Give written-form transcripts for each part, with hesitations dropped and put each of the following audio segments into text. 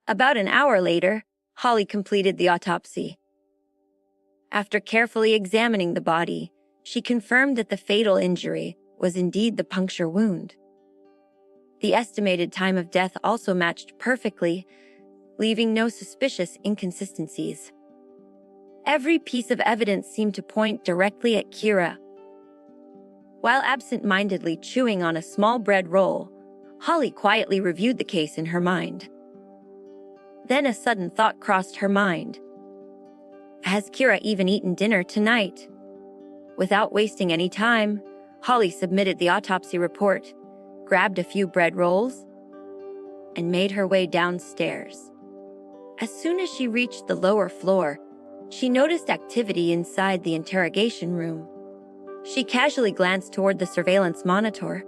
About an hour later, Holly completed the autopsy. After carefully examining the body, she confirmed that the fatal injury was indeed the puncture wound. The estimated time of death also matched perfectly, leaving no suspicious inconsistencies. Every piece of evidence seemed to point directly at Kira. While absent-mindedly chewing on a small bread roll, Holly quietly reviewed the case in her mind. Then a sudden thought crossed her mind. Has Kira even eaten dinner tonight? Without wasting any time, Holly submitted the autopsy report, grabbed a few bread rolls, and made her way downstairs. As soon as she reached the lower floor, she noticed activity inside the interrogation room. She casually glanced toward the surveillance monitor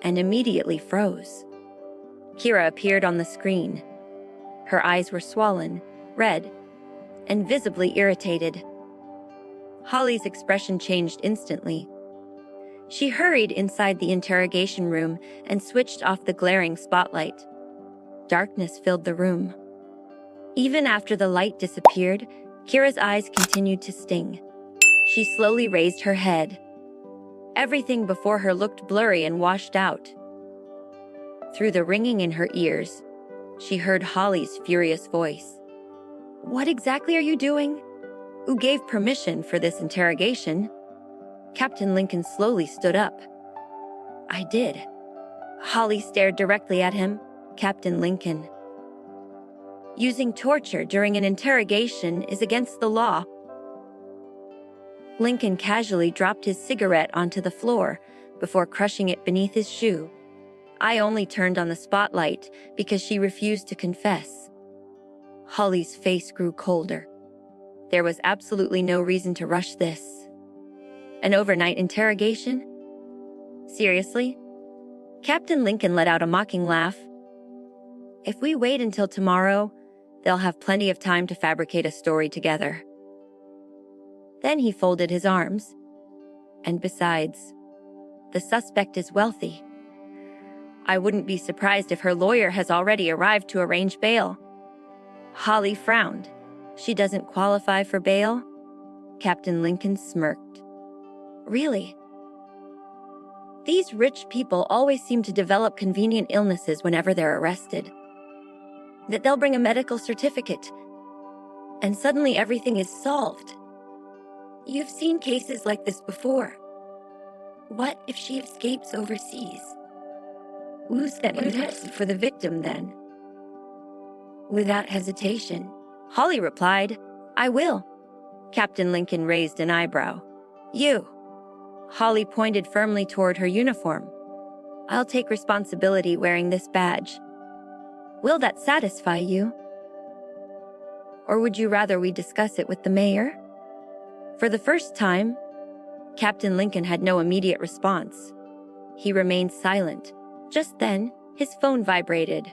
and immediately froze. Kira appeared on the screen. Her eyes were swollen, red, and visibly irritated. Holly's expression changed instantly. She hurried inside the interrogation room and switched off the glaring spotlight. Darkness filled the room. Even after the light disappeared, Kira's eyes continued to sting. She slowly raised her head. Everything before her looked blurry and washed out. Through the ringing in her ears, she heard Holly's furious voice. "What exactly are you doing? Who gave permission for this interrogation?" Captain Lincoln slowly stood up. "I did." Holly stared directly at him. "Captain Lincoln, using torture during an interrogation is against the law." Lincoln casually dropped his cigarette onto the floor before crushing it beneath his shoe. "I only turned on the spotlight because she refused to confess." Holly's face grew colder. There was absolutely no reason to rush this. An overnight interrogation? Seriously? Captain Lincoln let out a mocking laugh. "If we wait until tomorrow, they'll have plenty of time to fabricate a story together." Then he folded his arms. "And besides, the suspect is wealthy. I wouldn't be surprised if her lawyer has already arrived to arrange bail." Holly frowned. "She doesn't qualify for bail?" Captain Lincoln smirked. "Really? These rich people always seem to develop convenient illnesses whenever they're arrested. That they'll bring a medical certificate, and suddenly everything is solved. You've seen cases like this before. What if she escapes overseas? Who's that innocent for the victim then?" Without hesitation, Holly replied, "I will." Captain Lincoln raised an eyebrow. "You?" Holly pointed firmly toward her uniform. "I'll take responsibility wearing this badge. Will that satisfy you? Or would you rather we discuss it with the mayor?" For the first time, Captain Lincoln had no immediate response. He remained silent. Just then, his phone vibrated.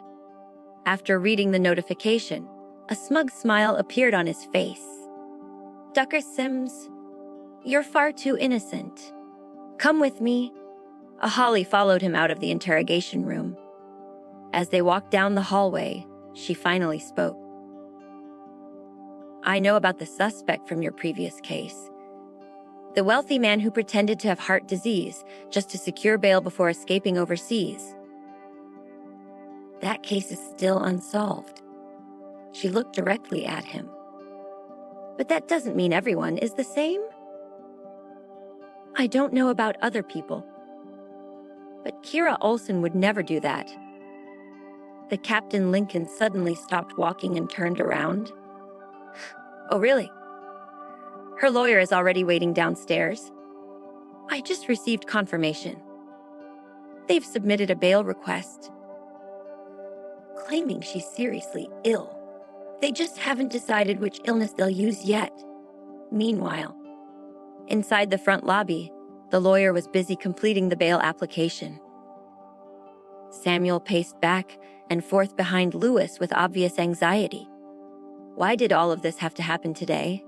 After reading the notification, a smug smile appeared on his face. "Dr. Sims, you're far too innocent. Come with me." Holly followed him out of the interrogation room. As they walked down the hallway, she finally spoke. "I know about the suspect from your previous case. The wealthy man who pretended to have heart disease just to secure bail before escaping overseas. That case is still unsolved." She looked directly at him. "But that doesn't mean everyone is the same." "I don't know about other people, but Kira Olsen would never do that." The Captain Lincoln suddenly stopped walking and turned around. "Oh, really? Her lawyer is already waiting downstairs. I just received confirmation. They've submitted a bail request, claiming she's seriously ill. They just haven't decided which illness they'll use yet." Meanwhile, inside the front lobby, the lawyer was busy completing the bail application. Samuel paced back and forth behind Lewis with obvious anxiety. Why did all of this have to happen today?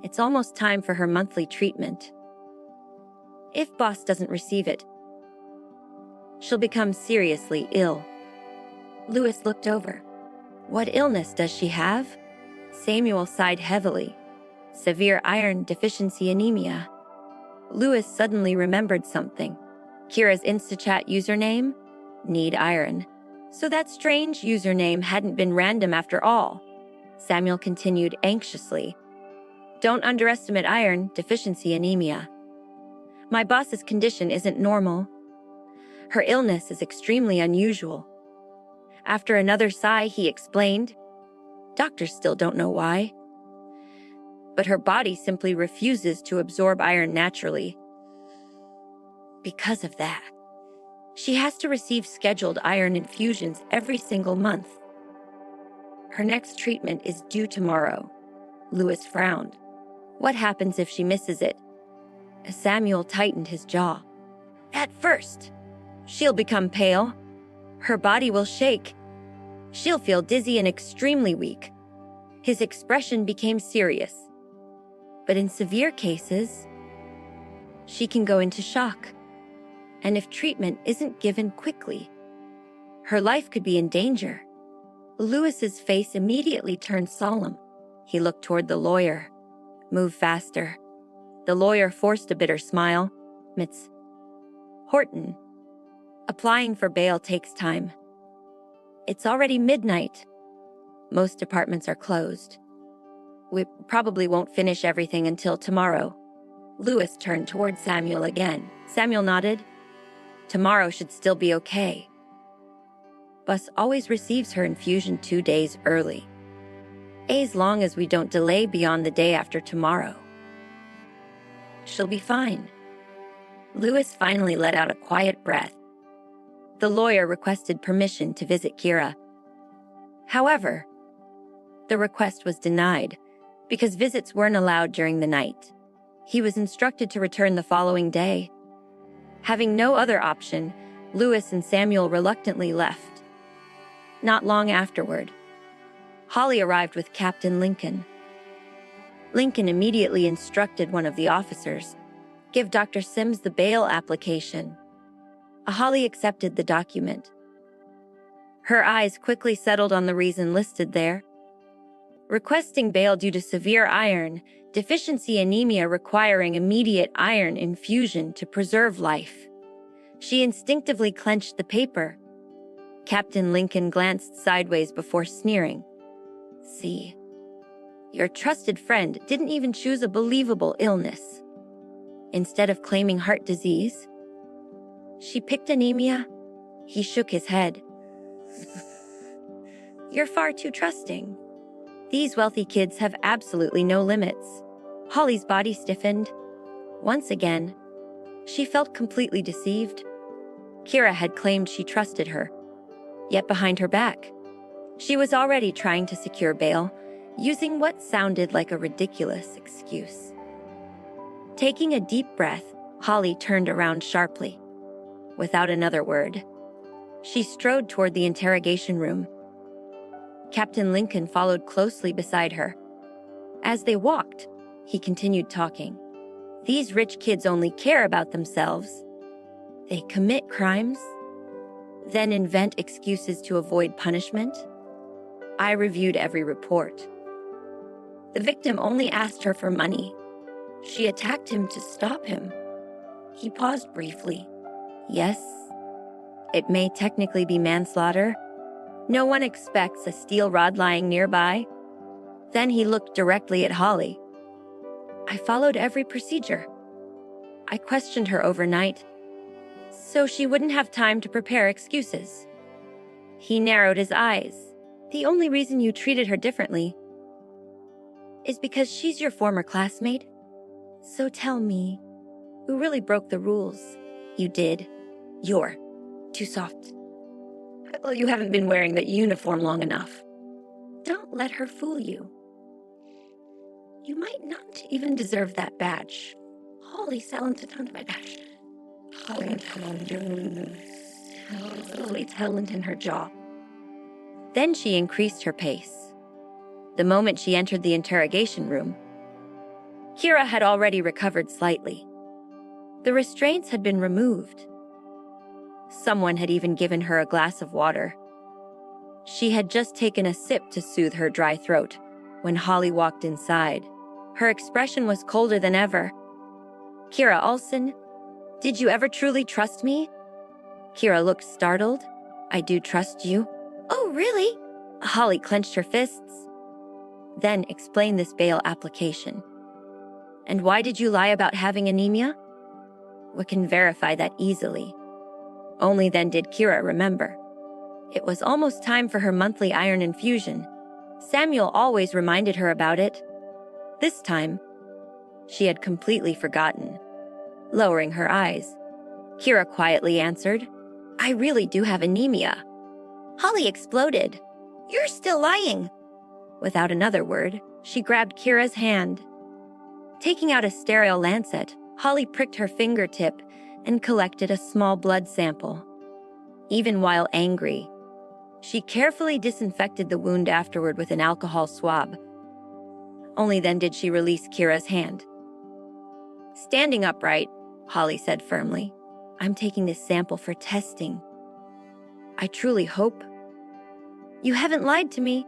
It's almost time for her monthly treatment. If Boss doesn't receive it, she'll become seriously ill. Lewis looked over. What illness does she have? Samuel sighed heavily. Severe iron deficiency anemia. Lewis suddenly remembered something. Kira's InstaChat username? Need iron. So that strange username hadn't been random after all. Samuel continued anxiously. Don't underestimate iron deficiency anemia. My boss's condition isn't normal. Her illness is extremely unusual. After another sigh, he explained, doctors still don't know why. But her body simply refuses to absorb iron naturally. Because of that, she has to receive scheduled iron infusions every single month. Her next treatment is due tomorrow. Lewis frowned. What happens if she misses it? Samuel tightened his jaw. At first, she'll become pale. Her body will shake. She'll feel dizzy and extremely weak. His expression became serious. But in severe cases, she can go into shock. And if treatment isn't given quickly, her life could be in danger. Lewis's face immediately turned solemn. He looked toward the lawyer. Move faster. The lawyer forced a bitter smile. Miss Horton. Applying for bail takes time. It's already midnight. Most departments are closed. We probably won't finish everything until tomorrow. Lewis turned toward Samuel again. Samuel nodded. Tomorrow should still be okay. Bus always receives her infusion 2 days early. As long as we don't delay beyond the day after tomorrow. She'll be fine. Lewis finally let out a quiet breath. The lawyer requested permission to visit Kira. However, the request was denied because visits weren't allowed during the night. He was instructed to return the following day. Having no other option, Lewis and Samuel reluctantly left. Not long afterward, Holly arrived with Captain Lincoln. Lincoln immediately instructed one of the officers, give Dr. Sims the bail application. Holly accepted the document. Her eyes quickly settled on the reason listed there. Requesting bail due to severe iron deficiency anemia requiring immediate iron infusion to preserve life. She instinctively clenched the paper. Captain Lincoln glanced sideways before sneering. See, your trusted friend didn't even choose a believable illness. Instead of claiming heart disease, she picked anemia. He shook his head. You're far too trusting. These wealthy kids have absolutely no limits. Holly's body stiffened. Once again, she felt completely deceived. Kira had claimed she trusted her. Yet behind her back, she was already trying to secure bail, using what sounded like a ridiculous excuse. Taking a deep breath, Holly turned around sharply. Without another word, she strode toward the interrogation room. Captain Lincoln followed closely beside her. As they walked, he continued talking. These rich kids only care about themselves. They commit crimes, then invent excuses to avoid punishment. I reviewed every report. The victim only asked her for money. She attacked him to stop him. He paused briefly. Yes, it may technically be manslaughter. No one expects a steel rod lying nearby. Then he looked directly at Holly. I followed every procedure. I questioned her overnight, so she wouldn't have time to prepare excuses. He narrowed his eyes. The only reason you treated her differently is because she's your former classmate. So tell me, who really broke the rules? You did. You're too soft. Well, you haven't been wearing that uniform long enough. Don't let her fool you. You might not even deserve that badge. Holly talented on my badge. Holly talent in her jaw. Then she increased her pace. The moment she entered the interrogation room, Kira had already recovered slightly. The restraints had been removed. Someone had even given her a glass of water. She had just taken a sip to soothe her dry throat when Holly walked inside. Her expression was colder than ever. "Kira Olsen, did you ever truly trust me?" Kira looked startled. "I do trust you." "Oh, really?" Holly clenched her fists. "Then explain this bail application. And why did you lie about having anemia?" "We can verify that easily." Only then did Kira remember. It was almost time for her monthly iron infusion. Samuel always reminded her about it. This time, she had completely forgotten. Lowering her eyes, Kira quietly answered, "I really do have anemia." Holly exploded. "You're still lying." Without another word, she grabbed Kira's hand. Taking out a sterile lancet, Holly pricked her fingertip and collected a small blood sample. Even while angry, she carefully disinfected the wound afterward with an alcohol swab. Only then did she release Kira's hand. "Standing upright," Holly said firmly. "I'm taking this sample for testing. I truly hope you haven't lied to me."